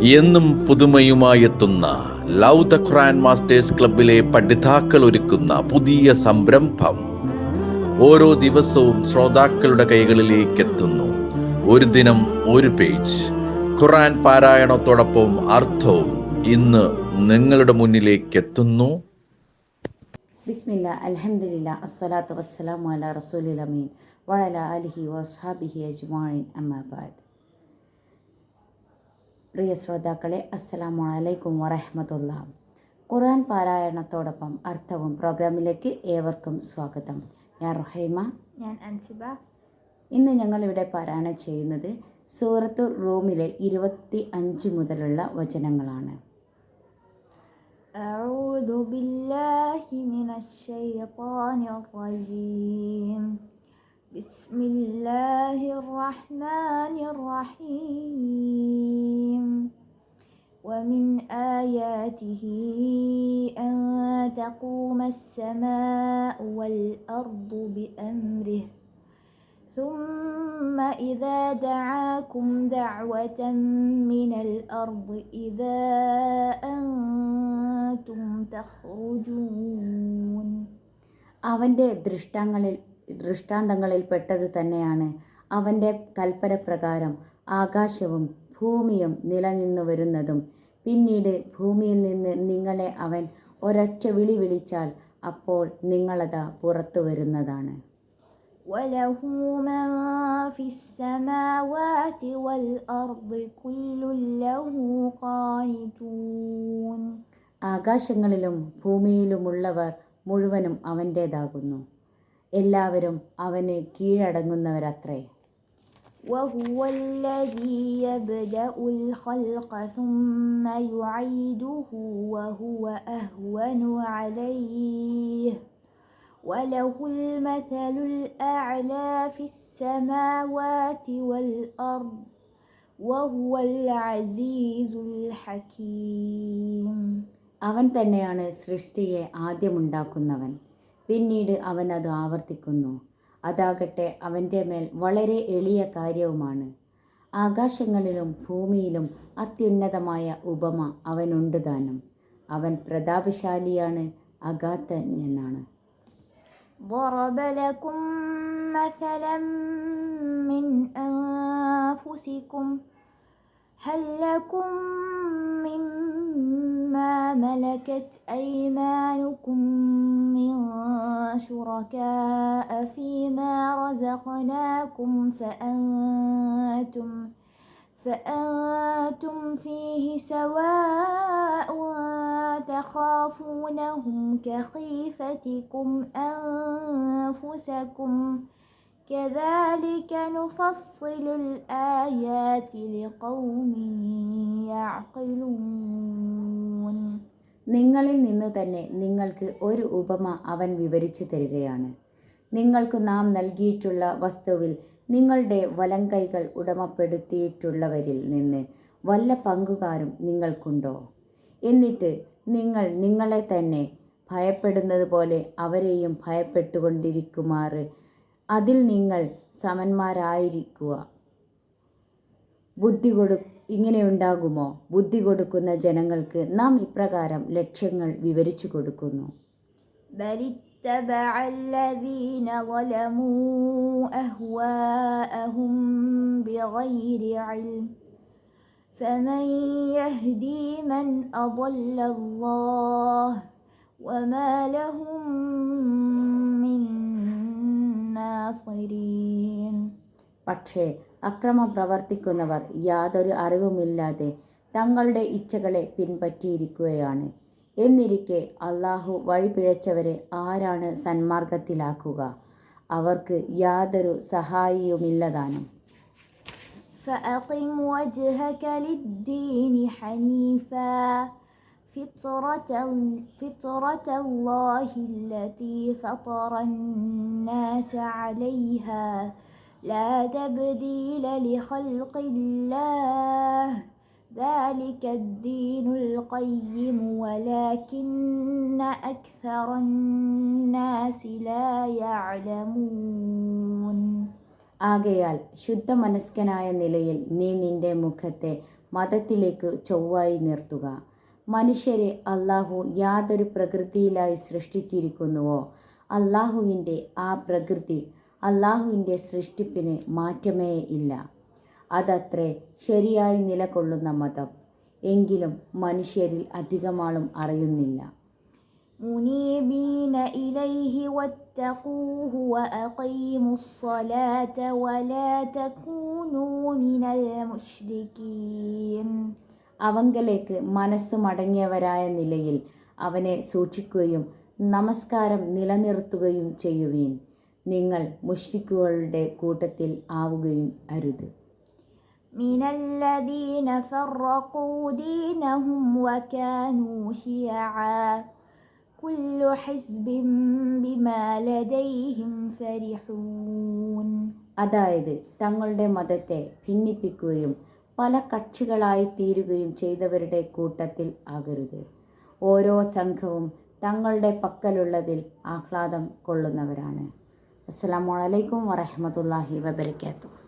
എന്നും പുതുമയുമായി എത്തുന്ന love the Quran masters ക്ലബിലെ പഠിതാക്കൾ ഒരുക്കുന്ന പുതിയ സംരംഭം ഓരോ ദിവസവും ശ്രോതാക്കളുടെ കൈകളിലേക്ക് എത്തുന്നു. ഒരു ദിനം ഒരു പേജ് ഖുർആൻ പാരായണത്തോടൊപ്പം അർത്ഥവും ഇന്ന് നിങ്ങളുടെ മുന്നിലേക്ക് എത്തുന്നു. ബിസ്മില്ല അൽഹംദുലില്ലാ അസ്സലാത്തു വസ്സലാമു അലാ റസൂലിൽ അമീൻ വഅലാ ആലിഹി വസ്ഹാബിഹി അജ്മഈൻ അമ്മാ ബഅദ്. പ്രിയ ശ്രോതാക്കളെ, അസ്സലാമു അലൈക്കും വറഹ്മത്തുള്ളാഹി. ഖുർആൻ പാരായണത്തോടൊപ്പം അർത്ഥവും പ്രോഗ്രാമിലേക്ക് ഏവർക്കും സ്വാഗതം. ഞാൻ റുഹൈമ. ഞാൻ അൻസിബ. ഇന്ന് ഞങ്ങളിവിടെ പാരായണം ചെയ്യുന്നത് സൂറത്തു റൂമിലെ 25 മുതലുള്ള വചനങ്ങളാണ്. أعوذ بالله من الشيطان الرجيم. بسم الله الرحمن الرحيم. ومن آياته أن تقوم السماء والأرض بأمره ثم إذا دعاكم دعوة من الأرض إذا أنتم تخرجون. അവൻ്റെ ദൃഷ്ടാന്തങ്ങളിൽ പെട്ടത് തന്നെയാണ് അവൻ്റെ കൽപ്പന പ്രകാരം ആകാശവും ഭൂമിയും നിലനിന്നു വരുന്നതും. പിന്നീട് ഭൂമിയിൽ നിന്ന് നിങ്ങളെ അവൻ ഒരൊറ്റ വിളി വിളിച്ചാൽ അപ്പോൾ നിങ്ങളത് പുറത്തു വരുന്നതാണ്. وله من في السماوات والأرض كل له قانتون. ആകാശങ്ങളിലും ഭൂമിയിലുമുള്ളവർ മുഴുവനും അവൻ്റേതാകുന്നു. എല്ലാവരും അവന് കീഴടങ്ങുന്നവരത്രേ. وهو الذي يبدأ الخلق ثم يعيده وهو أهون عليه وله المثل الأعلى في السماوات والأرض وهو العزيز الحكيم. അവൻ തന്നെയാണ് സൃഷ്ടിയെ ആദ്യമുണ്ടാക്കുന്നവൻ, പിന്നീട് അവൻ അത് ആവർത്തിക്കുന്നു. അതാകട്ടെ അവൻ്റെ മേൽ വളരെ എളിയ കാര്യവുമാണ്. ആകാശങ്ങളിലും ഭൂമിയിലും അത്യുന്നതമായ ഉപമ അവനുണ്ട് താനും. അവൻ പ്രതാപശാലിയാണ്, അഗാധജ്ഞനാണ്. ضرب لكم مثلا من أنفسكم هل لكم مما ملكت أيمانكم من شركاء فيما رزقناكم فأنتم فيه سواء تخافونهم كخيفتكم أنفسكم كذلك نفصل الآيات لقوم يعقلون. നിങ്ങളിൽ നിന്നു തന്നെ നിങ്ങൾക്ക് ഒരു ഉപമ അവൻ വിവരിച്ചു തരികയാണ്. നിങ്ങൾക്ക് നാം നൽകിയിട്ടുള്ള വസ്തുവിൽ നിങ്ങളുടെ വലങ്കൈകൾ ഉടമപ്പെടുത്തിയിട്ടുള്ളവരിൽ നിന്ന് വല്ല പങ്കുകാരും നിങ്ങൾക്കുണ്ടോ? എന്നിട്ട് നിങ്ങൾ നിങ്ങളെ തന്നെ ഭയപ്പെടുന്നത് പോലെ അവരെയും ഭയപ്പെട്ടുകൊണ്ടിരിക്കുമാറ് അതിൽ നിങ്ങൾ സമന്മാരായിരിക്കുക. ഇങ്ങനെയുണ്ടാകുമോ? ബുദ്ധി കൊടുക്കുന്ന ജനങ്ങൾക്ക് നാം ഇപ്രകാരം ലക്ഷ്യങ്ങൾ വിവരിച്ചു കൊടുക്കുന്നു. بل اتبع الذين ظلموا أهواءهم بغير علم فمن يهدي من أضل الله وما لهم من ناصرين. പക്ഷേ അക്രമം പ്രവർത്തിക്കുന്നവർ യാതൊരു അറിവുമില്ലാതെ തങ്ങളുടെ ഇച്ഛകളെ പിൻപറ്റിയിരിക്കുകയാണ്. എന്നിരിക്കെ അള്ളാഹു വഴിപിഴച്ചവരെ ആരാണ് സന്മാർഗത്തിലാക്കുക? അവർക്ക് യാതൊരു സഹായിയുമില്ലതാനും. فأقم وجهك للدين حنيفا فطرة الله التي فطر الناس عليها لا تبديل لخلق الله ذلك الدين القيم ولكن أكثر الناس لا يعلمون. ആകയാൽ ശുദ്ധമനസ്കനായ നിലയിൽ നീ നിന്റെ മുഖത്തെ മതത്തിലേക്ക് ചൊവ്വായി നിർത്തുക. മനുഷ്യരെ അള്ളാഹു യാതൊരു പ്രകൃതിയിലായി സൃഷ്ടിച്ചിരിക്കുന്നുവോ അള്ളാഹുവിൻ്റെ ആ പ്രകൃതി, അള്ളാഹുവിൻ്റെ സൃഷ്ടിപ്പിന് മാറ്റമേ ഇല്ല. അതത്രേ ശരിയായി നിലകൊള്ളുന്ന മതം. എങ്കിലും മനുഷ്യരിൽ അധികമാളും അറിയുന്നില്ല. منيبين إليه واتقوه وأقيموا الصلاة ولا تكونوا من المشركين. അവങ്കലേക്ക് മനസ്സ് മടങ്ങിയവരായ നിലയിൽ അവനെ സൂക്ഷിക്കുകയും നമസ്കാരം നിലനിർത്തുകയും ചെയ്യുവീൻ. നിങ്ങൾ മുശ്രിക്കുകളുടെ കൂട്ടത്തിൽ ആവുകയും അരുത്. من الذين فرقوا دينهم وكانوا شيعا كل حزب بما لديهم فرحون. അതായത് തങ്ങളുടെ മതത്തെ ഭിന്നിപ്പിക്കുകയും പല കക്ഷികളായി തീരുകയും ചെയ്തവരുടെ കൂട്ടത്തിൽ ആകരുത്. ഓരോ സംഘവും തങ്ങളുടെ പക്കലുള്ളതിൽ ആഹ്ലാദം കൊള്ളുന്നവരാണ്. അസ്സലാമു അലൈക്കും വറഹ്മത്തുള്ളാഹി വബറകാതുഹു.